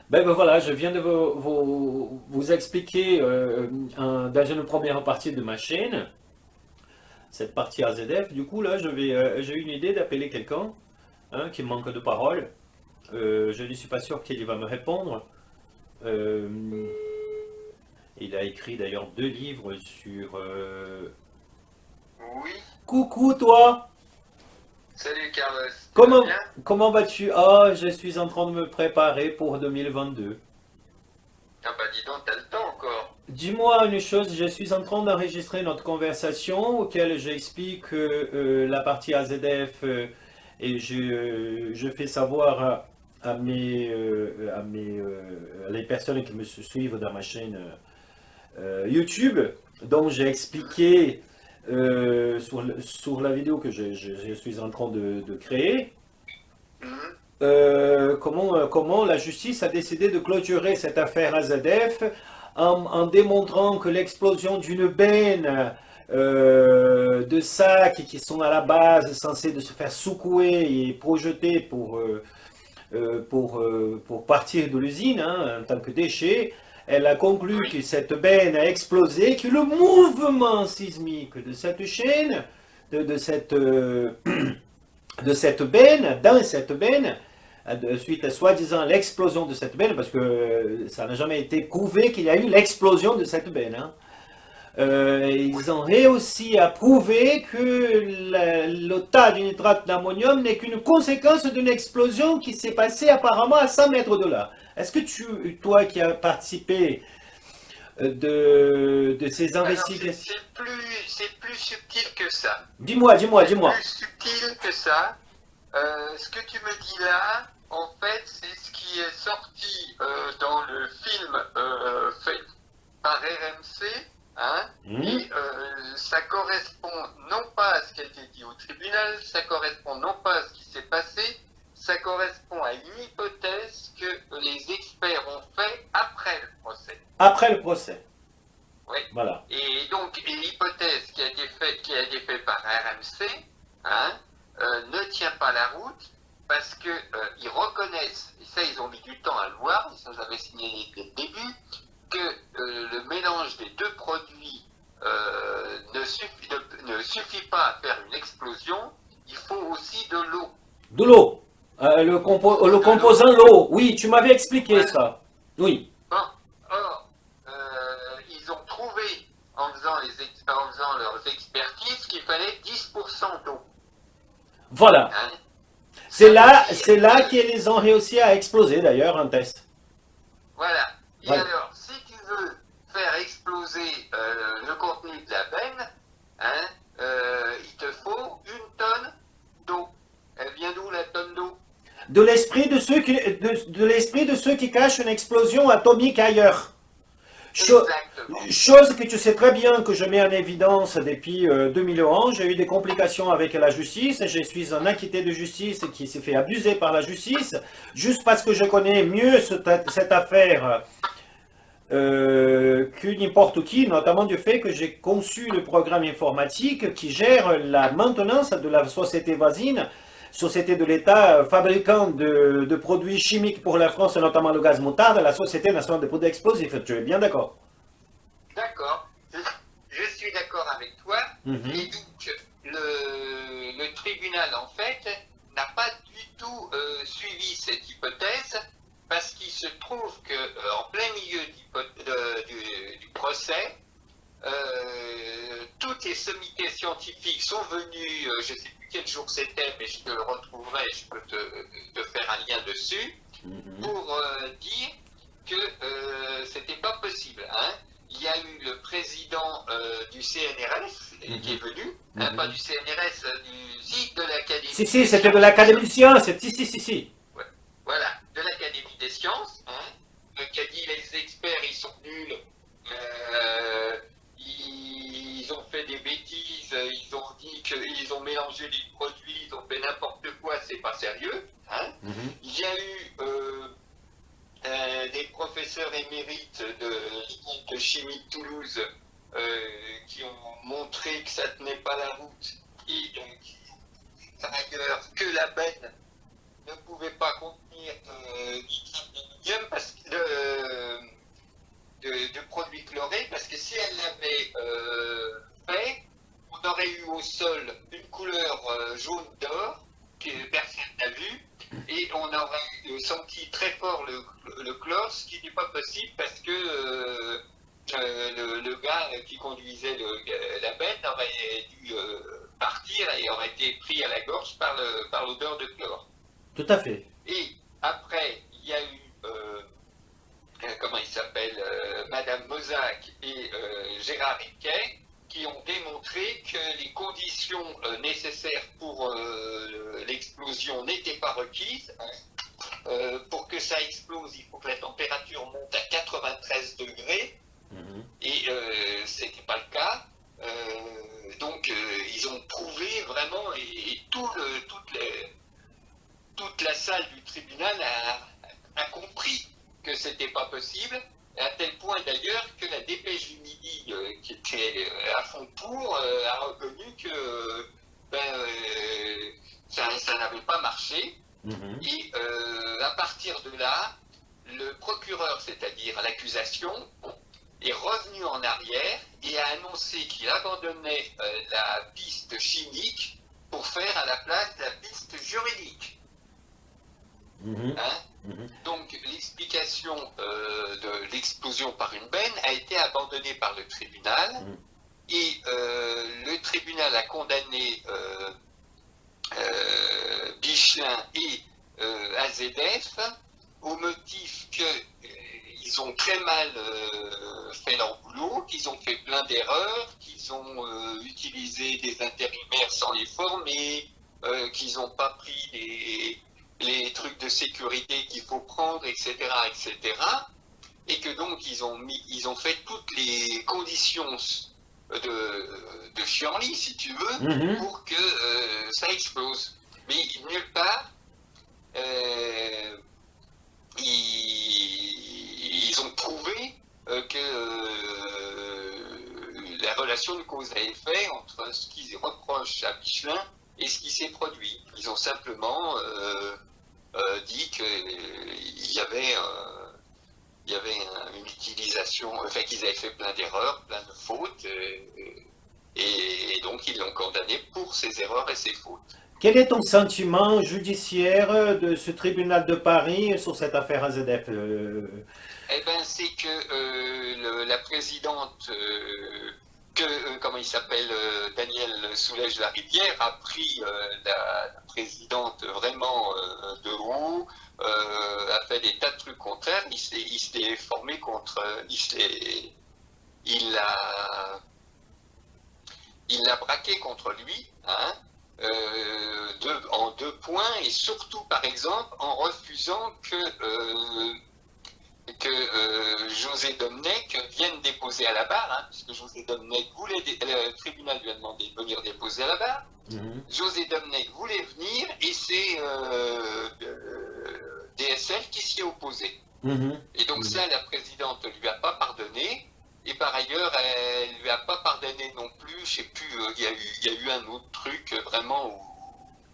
Ben voilà, je viens de vous expliquer dans une première partie de ma chaîne, cette partie AZF. Du coup, là, j'ai une idée d'appeler quelqu'un hein, qui manque de parole. Je ne suis pas sûr qu'il va me répondre. Euh, il a écrit d'ailleurs 2 livres sur... Oui, Coucou toi! salut Carlos, tu vas Comment, bien? comment vas-tu? Ah, je suis en train de me préparer pour 2022. Ah bah dis donc, t'as le temps encore. Dis-moi une chose, je suis en train d'enregistrer notre conversation auquel j'explique la partie AZF et je fais savoir à les personnes qui me suivent dans ma chaîne YouTube. Donc j'ai expliqué sur la vidéo que je suis en train de créer Mhm. comment la justice a décidé de clôturer cette affaire AZF en démontrant que l'explosion d'une benne de sacs qui sont à la base censés de se faire secouer et projeter pour partir de l'usine hein, en tant que déchet, elle a conclu Oui, que cette benne a explosé, que le mouvement sismique de cette chaîne, de cette, de cette benne, dans cette benne, suite à soi-disant l'explosion de cette benne, parce que ça n'a jamais été prouvé qu'il y a eu l'explosion de cette benne. Hein. Ils ont réussi à prouver que le tas du nitrate d'ammonium n'est qu'une conséquence d'une explosion qui s'est passée apparemment à 100 mètres de là. Est-ce que toi qui as participé de ces alors investigations... c'est plus subtil que ça. Dis-moi, dis-moi, C'est dis-moi. plus subtil que ça. Ce que tu me dis là, en fait, c'est ce qui est sorti dans le film fait par RMC, hein, Hmm. et ça correspond non pas à ce qui a été dit au tribunal, ça correspond non pas à ce qui s'est passé, ça correspond à une hypothèse que les experts ont fait après le procès. Après le procès. Oui. Voilà. Et donc, l'hypothèse qui a été faite par RMC hein, ne tient pas la route parce que ils reconnaissent, et ça ils ont mis du temps à le voir, ça j'avais signalé dès le début, que le mélange des deux produits ne suffit pas à faire une explosion, il faut aussi de l'eau. De l'eau. Il faut Le de l'eau. composant l'eau. Oui, tu m'avais expliqué Voilà. ça. Oui. Bon, or, ils ont trouvé, en faisant leurs expertises, qu'il fallait 10% d'eau. Voilà. Hein. Ça veut dire C'est là que, qu'ils ont réussi à exploser d'ailleurs un test. voilà. Et Voilà. alors, si tu veux faire exploser le contenu de la benne, hein, il te faut 1 tonne d'eau. Elle vient d'où la tonne d'eau? De l'esprit de l'esprit de ceux qui cachent une explosion atomique ailleurs. Cho- Exactement. Chose que tu sais très bien que je mets en évidence depuis 2011, j'ai eu des complications avec la justice, je suis un acquitté de justice qui s'est fait abuser par la justice, juste parce que je connais mieux cette affaire que n'importe qui, notamment du fait que j'ai conçu le programme informatique qui gère la maintenance de la société voisine, société de l'État fabricant de produits chimiques pour la France, notamment le gaz moutarde, la Société nationale de produits explosifs. Tu es bien d'accord? D'accord. Je suis d'accord avec toi. Et Mhm. donc, le tribunal, en fait, n'a pas du tout suivi cette hypothèse parce qu'il se trouve que en plein milieu du procès, toutes les sommités scientifiques sont venues, je ne sais plus quel jour c'était, mais je te le retrouverai, je peux te faire un lien dessus, Mhm. pour dire que c'était pas possible. Hein. Il y a eu le président du CNRS qui Mhm. est venu, hein, pas Mhm. du CNRS, du site de Si, l'Académie si, des c'était de sciences. l'Académie de sciences. Si, si, si, si. Ouais. Voilà, de l'Académie des sciences, hein, qui a dit les experts ils sont nuls, ils ont fait des bêtises, ils ont dit qu'ils ont mélangé les produits, ils ont fait n'importe quoi, c'est pas sérieux. Hein. Mhm. Il y a eu des professeurs émérites de chimie de Toulouse qui ont montré que ça ne tenait pas la route et donc par ailleurs que la benne ne pouvait pas contenir nitrate d'ammonium parce on aurait senti très fort le chlore, ce qui n'est pas possible parce que le gars qui conduisait la bête aurait dû partir et aurait été pris à la gorge par l'odeur de chlore. Tout à fait. Et après, il y a eu, comment il s'appelle, Madame Mozac et Gérard Riquet, qui ont démontré que les conditions nécessaires pour l'explosion n'étaient pas requises. Pour que ça explose, il faut que la température monte à 93 degrés, et ce n'était pas le cas. Donc ils ont prouvé vraiment, et toute la salle du tribunal a compris que ce n'était pas possible, à tel point d'ailleurs que la dépêche du Midi, qui était à fond pour, a reconnu que ça n'avait pas marché. Et à partir de là, le procureur, c'est-à-dire l'accusation, est revenu en arrière et a annoncé qu'il abandonnait la piste chimique pour faire à la place la piste juridique. Donc l'explication de l'explosion par une benne a été abandonnée par le tribunal, et le tribunal a condamné Bichelin et AZF au motif qu'ils ont très mal fait leur boulot, qu'ils ont fait plein d'erreurs, qu'ils ont utilisé des intérimaires sans les former, qu'ils n'ont pas pris les trucs de sécurité qu'il faut prendre, etc., etc. Et que donc ils ont fait toutes les conditions de chienlit, si tu veux, pour que ça explose. Mais nulle part, ils ont prouvé que la relation de cause à effet entre ce qu'ils reprochent à Michelin et ce qui s'est produit. Ils ont simplement dit qu'il y avait une utilisation, enfin qu'ils avaient fait plein d'erreurs, plein de fautes, et donc ils l'ont condamné pour ses erreurs et ses fautes. Quel est ton sentiment judiciaire de ce tribunal de Paris sur cette affaire AZF? Eh bien, c'est que la présidente, comment il s'appelle, Daniel Soulège-Larivière, a pris la présidente vraiment de haut, a fait des tas de trucs contraires. Il s'est formé contre, il l'a braqué contre lui, hein, en 2 points, et surtout par exemple en refusant que José Domenech vienne déposer à la barre, hein, puisque José Domenech le tribunal lui a demandé de venir déposer à la barre. José Domenech voulait venir, et c'est DSL qui s'y est opposé. Et donc ça, la présidente ne lui a pas pardonné. Et par ailleurs, elle ne lui a pas pardonné non plus, je sais plus, il y a eu un autre truc vraiment où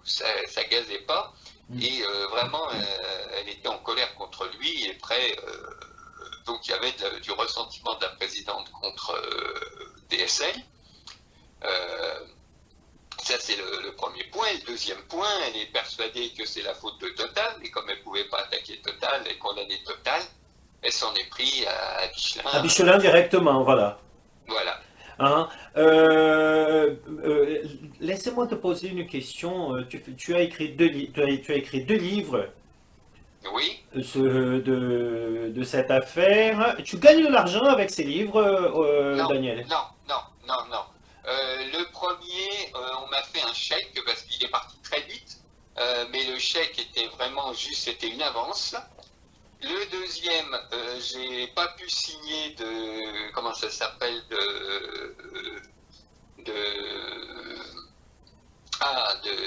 ça gazait pas. Et vraiment, elle était en colère contre lui, et donc il y avait du ressentiment de la présidente contre DSL. Ça, c'est le premier point. Et le deuxième point, elle est persuadée que c'est la faute de Total, mais comme elle ne pouvait pas attaquer Total et condamner Total, elle s'en est pris à Michelin. À Michelin directement, voilà. Voilà. Hein, laissez-moi te poser une question. Tu as écrit tu as écrit 2 livres. Oui. De cette affaire. Tu gagnes de l'argent avec ces livres, Non, Daniel? non. Le premier, on m'a fait un chèque parce qu'il est parti très vite, mais le chèque était vraiment juste, c'était une avance. Le deuxième, j'ai pas pu signer comment ça s'appelle,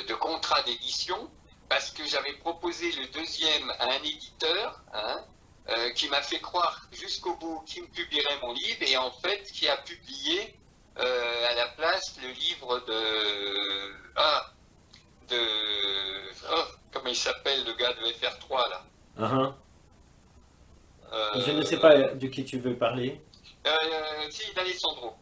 de contrat d'édition, parce que j'avais proposé le deuxième à un éditeur, hein, qui m'a fait croire jusqu'au bout qu'il me publierait mon livre, et en fait qui a publié à la place le livre comment il s'appelle, le gars de FR3 là. Je ne sais pas de qui tu veux parler. Si, d'Alessandro.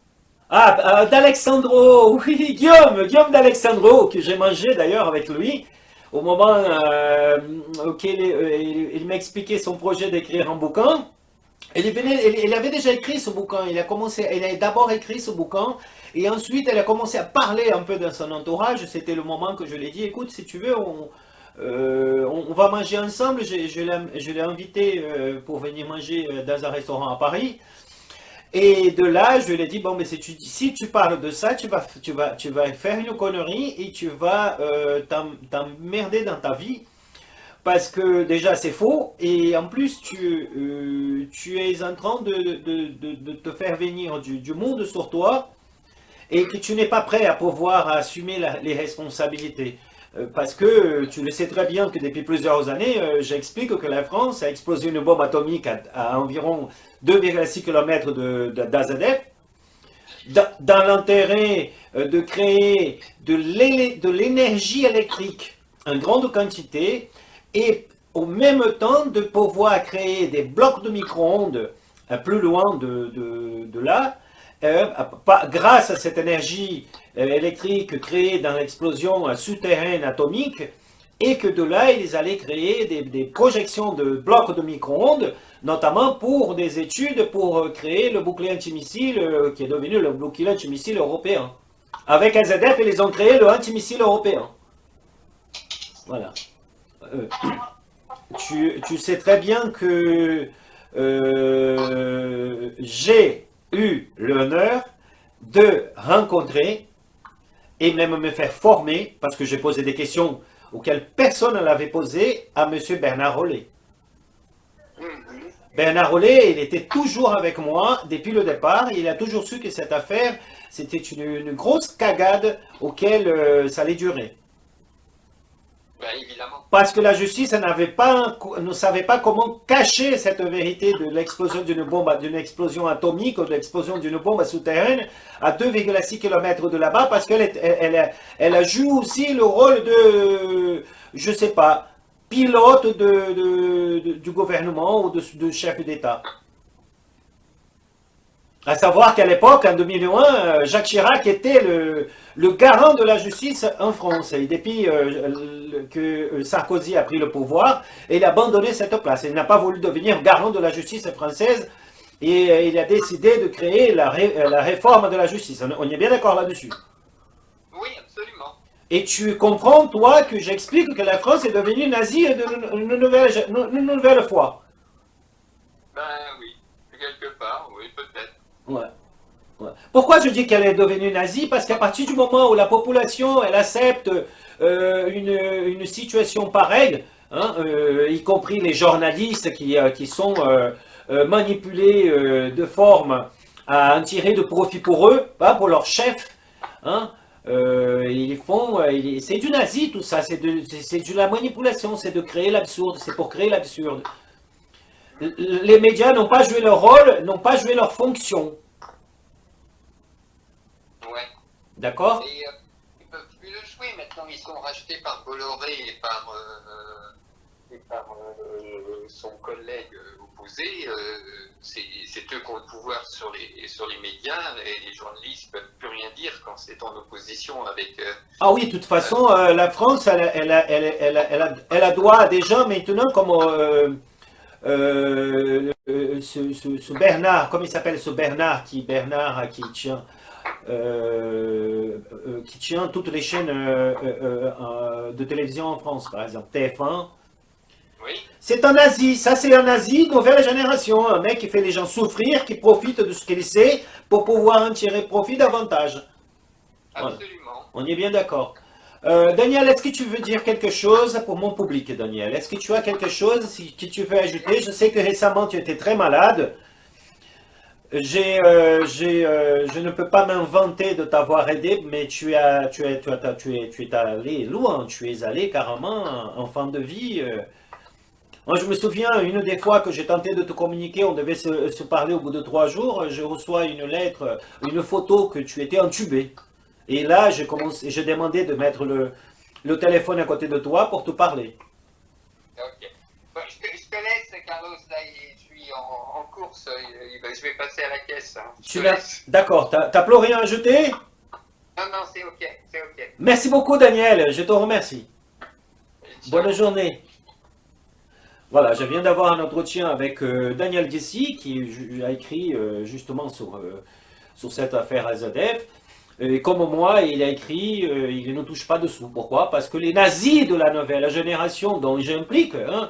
Ah, d'Alexandro, oui, Guillaume d'Alexandro, que j'ai mangé d'ailleurs avec lui. au moment auquel il m'expliquait son projet d'écrire un bouquin. Il avait déjà écrit ce bouquin, il a d'abord écrit ce bouquin, et ensuite elle a commencé à parler un peu dans son entourage. C'était le moment que je lui ai dit, écoute, si tu veux, on va manger ensemble. Je l'ai invité pour venir manger dans un restaurant à Paris. Et de là, je lui ai dit, bon, mais si tu parles de ça, tu vas faire une connerie et tu vas t'emmerder dans ta vie. Parce que déjà c'est faux, et en plus tu es en train de te faire venir du monde sur toi, et que tu n'es pas prêt à pouvoir assumer les responsabilités. Parce que tu le sais très bien que depuis plusieurs années, j'explique que la France a explosé une bombe atomique à environ 2,6 km d'Azadeh, dans l'intérêt de créer de l'énergie électrique en grande quantité, et au même temps de pouvoir créer des blocs de micro-ondes plus loin de là, grâce à cette énergie électrique créée dans l'explosion souterraine atomique, et que de là, ils allaient créer des projections de blocs de micro-ondes, notamment pour des études pour créer le bouclier antimissile qui est devenu le bouclier antimissile européen. Avec AZF, ils ont créé le antimissile européen. Voilà. Tu sais très bien que j'ai eu l'honneur de rencontrer et même me faire former, parce que j'ai posé des questions auxquelles personne ne l'avait posées, à M. Bernard Rollet. Bernard Rollet, il était toujours avec moi depuis le départ. Il a toujours su que cette affaire, c'était une grosse cagade auquel ça allait durer. Ben, évidemment. Parce que la justice ne savait pas comment cacher cette vérité de l'explosion d'une explosion atomique ou de l'explosion d'une bombe souterraine à 2,6 km de là-bas, parce elle a joué aussi le rôle de, je sais pas, pilote du gouvernement ou de chef d'État. À savoir qu'à l'époque, en 2001, Jacques Chirac était le garant de la justice en France. Et depuis que Sarkozy a pris le pouvoir, il a abandonné cette place. Il n'a pas voulu devenir garant de la justice française, et il a décidé de créer la réforme de la justice. On est bien d'accord là-dessus. Oui, absolument. Et tu comprends, toi, que j'explique que la France est devenue nazie une nouvelle fois. Ben oui, quelque part, oui, peut-être. Ouais. Ouais. Pourquoi je dis qu'elle est devenue nazie? Parce qu'à partir du moment où la population elle accepte une situation pareille, hein, y compris les journalistes qui sont manipulés de forme à en tirer de profit pour eux, pas pour leur chef, hein, c'est du nazi tout ça, c'est de la manipulation, c'est de créer l'absurde, c'est pour créer l'absurde. Les médias n'ont pas joué leur rôle, n'ont pas joué leur fonction. Ouais. D'accord? Et ils ne peuvent plus le jouer maintenant, ils sont rachetés par Bolloré et par son collègue opposé. C'est eux qui ont le pouvoir sur les médias, et les journalistes ne peuvent plus rien dire quand c'est en opposition avec... Ah oui, de toute façon, la France, elle a droit à des gens maintenant comme... ce Bernard, comment il s'appelle ce Bernard qui tient toutes les chaînes de télévision en France, par exemple TF1. Oui. C'est un nazi, ça c'est un nazi nouvelle génération, un mec qui fait les gens souffrir, qui profite de ce qu'il sait pour pouvoir en tirer profit davantage. Voilà. Absolument. On est bien d'accord. Daniel, est-ce que tu veux dire quelque chose pour mon public, Daniel? Est-ce que tu as quelque chose que tu veux ajouter? Je sais que récemment tu étais très malade. Je ne peux pas m'inventer de t'avoir aidé, mais tu es allé loin, tu es allé carrément en fin de vie. Moi, je me souviens, une des fois que j'ai tenté de te communiquer, on devait se parler au bout de 3 jours, je reçois une lettre, une photo que tu étais entubé. Et là, j'ai demandé de mettre le téléphone à côté de toi pour te parler. Ok. Bon, je te laisse, Carlos, là, je suis en course, je vais passer à la caisse. Hein. D'accord, t'as plus rien à ajouter? Non, c'est ok, c'est ok. Merci beaucoup, Daniel, je te remercie. bénédiction. Bonne journée. Voilà, je viens d'avoir un entretien avec Daniel Ghessi qui a écrit justement sur cette affaire AZF. Et comme moi, il a écrit il ne touche pas dessous. Pourquoi? Parce que les nazis de la nouvelle génération dont j'implique, hein,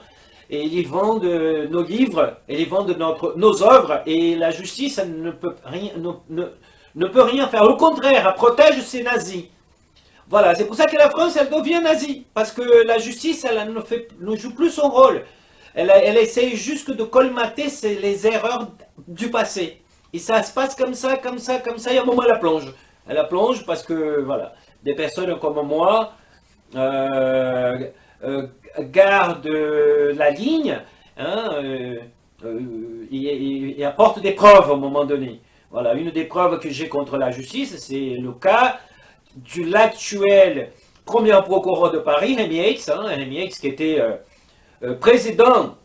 et ils vendent nos livres, et ils vendent nos œuvres, et la justice elle ne peut rien faire. Au contraire, elle protège ces nazis. Voilà, c'est pour ça que la France, elle devient nazie. Parce que la justice, elle ne joue plus son rôle. Elle essaye juste de colmater les erreurs du passé. Et ça se passe comme ça, comme ça, comme ça, et à un moment, elle la plonge. Elle la plonge parce que, voilà, des personnes comme moi gardent la ligne hein, et apportent des preuves à un moment donné. Voilà, une des preuves que j'ai contre la justice, c'est le cas de l'actuel premier procureur de Paris, Rémi Heix, qui était président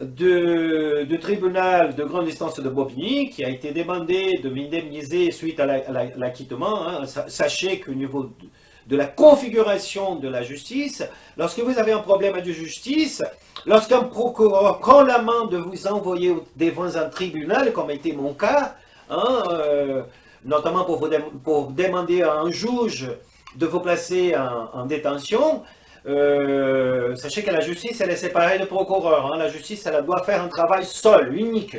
du tribunal de grande instance de Bobigny, qui a été demandé de m'indemniser suite à l'acquittement. Hein. Sachez qu'au niveau de la configuration de la justice, lorsque vous avez un problème de justice, lorsqu'un procureur prend la main de vous envoyer devant un tribunal, comme était mon cas, hein, notamment pour demander à un juge de vous placer en détention, sachez que la justice, elle est séparée du procureur. Hein. La justice, elle doit faire un travail seul, unique.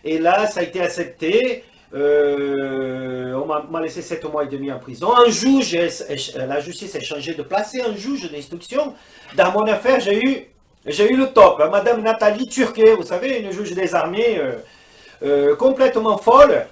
Et là, ça a été accepté. On m'a laissé 7 mois et demi en prison. Un juge, la justice a changé de placer un juge d'instruction. Dans mon affaire, j'ai eu le top. Hein. Madame Nathalie Turquet, vous savez, une juge des armées complètement folle.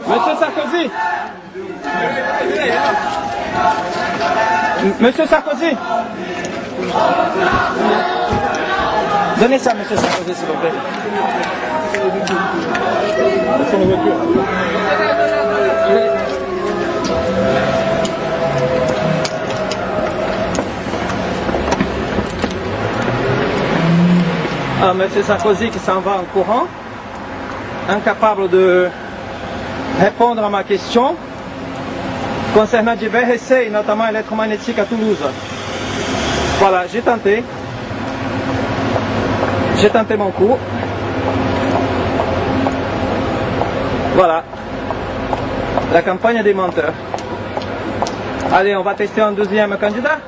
Monsieur Sarkozy. Monsieur Sarkozy. Donnez ça, monsieur Sarkozy, s'il vous plaît. Sur la voiture. Ah, monsieur Sarkozy qui s'en va en courant, incapable de répondre à ma question concernant divers essais, notamment électromagnétiques à Toulouse. Voilà, j'ai tenté mon coup. Voilà, la campagne des menteurs. Allez, on va tester un deuxième candidat.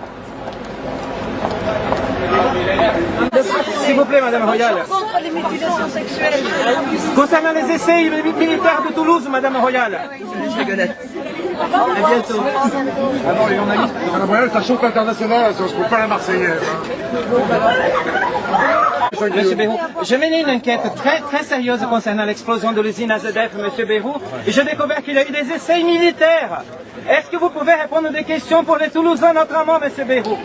S'il vous plaît, Madame Royal. Contre les mutilations sexuelles. Concernant les essais militaires de Toulouse, Madame Royal. À bientôt. Ah non, les journalistes, Madame Royal, ça chauffe international, ça, je ne peux pas la Marseillaise. Monsieur Bérou, j'ai mené une enquête très sérieuse concernant l'explosion de l'usine AZF, Monsieur Bérou, et j'ai découvert qu'il y a eu des essais militaires. Est-ce que vous pouvez répondre des questions pour les Toulousains, notamment, Monsieur Bérou?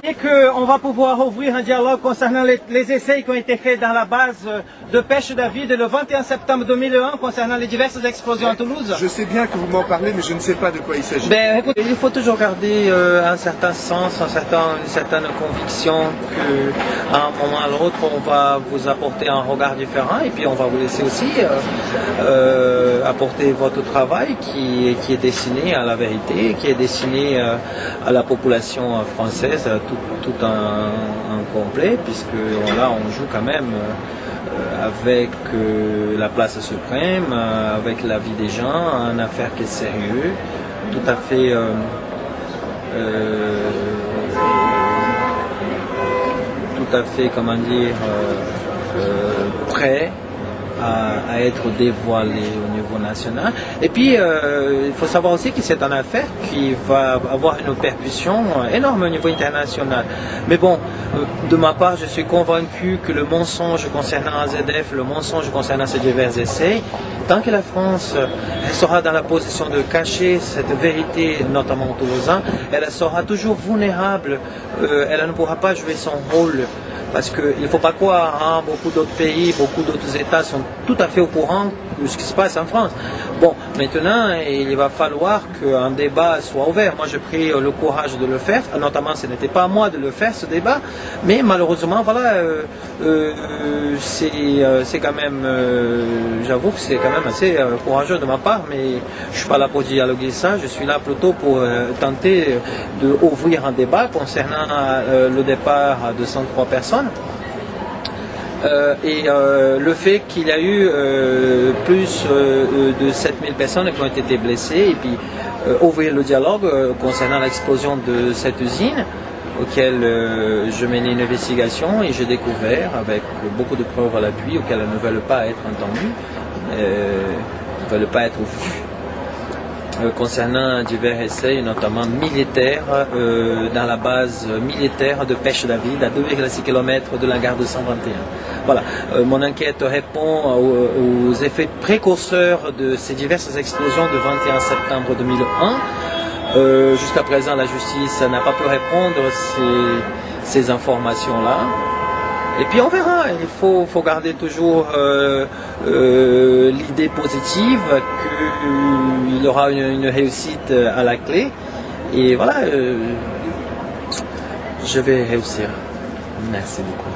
Et qu'on va pouvoir ouvrir un dialogue concernant les essais qui ont été faits dans la base de pêche David le 21 septembre 2001 concernant les diverses explosions à Toulouse? Je sais bien que vous m'en parlez, mais je ne sais pas de quoi il s'agit. Ben, écoute, il faut toujours garder un certain sens, une certaine conviction qu'à un moment à l'autre, on va vous apporter un regard différent et puis on va vous laisser aussi apporter votre travail qui est destiné à la vérité, qui est destiné à la population française tout en complet, puisque là on joue quand même avec la place suprême, avec la vie des gens, une affaire qui est sérieuse, tout à fait comment dire, prêt à être dévoilé au niveau national. Et puis, il faut savoir aussi que c'est une affaire qui va avoir une répercussion énorme au niveau international. Mais bon, de ma part, je suis convaincu que le mensonge concernant AZF, le mensonge concernant ces divers essais, tant que la France sera dans la position de cacher cette vérité, notamment aux Toulousains, elle sera toujours vulnérable, elle ne pourra pas jouer son rôle. Parce qu'il ne faut pas croire, hein, beaucoup d'autres pays, beaucoup d'autres États sont tout à fait au courant de ce qui se passe en France. Bon, maintenant, il va falloir qu'un débat soit ouvert. Moi, j'ai pris le courage de le faire, notamment ce n'était pas à moi de le faire, ce débat, mais malheureusement, voilà, c'est quand même, j'avoue que c'est quand même assez courageux de ma part, mais je ne suis pas là pour dialoguer ça, je suis là plutôt pour tenter d'ouvrir un débat concernant le départ de 103 personnes. Le fait qu'il y a eu plus de 7000 personnes qui ont été blessées et puis ouvrir le dialogue concernant l'explosion de cette usine auquel je menais une investigation et j'ai découvert avec beaucoup de preuves à l'appui auxquelles elles ne veulent pas être entendues, ne veulent pas être vues. Concernant divers essais, notamment militaires, dans la base militaire de Pêche David, à 2,6 km de la gare de 121. Voilà, mon enquête répond aux effets précurseurs de ces diverses explosions du 21 septembre 2001. Jusqu'à présent, la justice n'a pas pu répondre ces informations-là. Et puis on verra, il faut garder toujours l'idée positive qu'il y aura une réussite à la clé. Et voilà, je vais réussir. Merci beaucoup.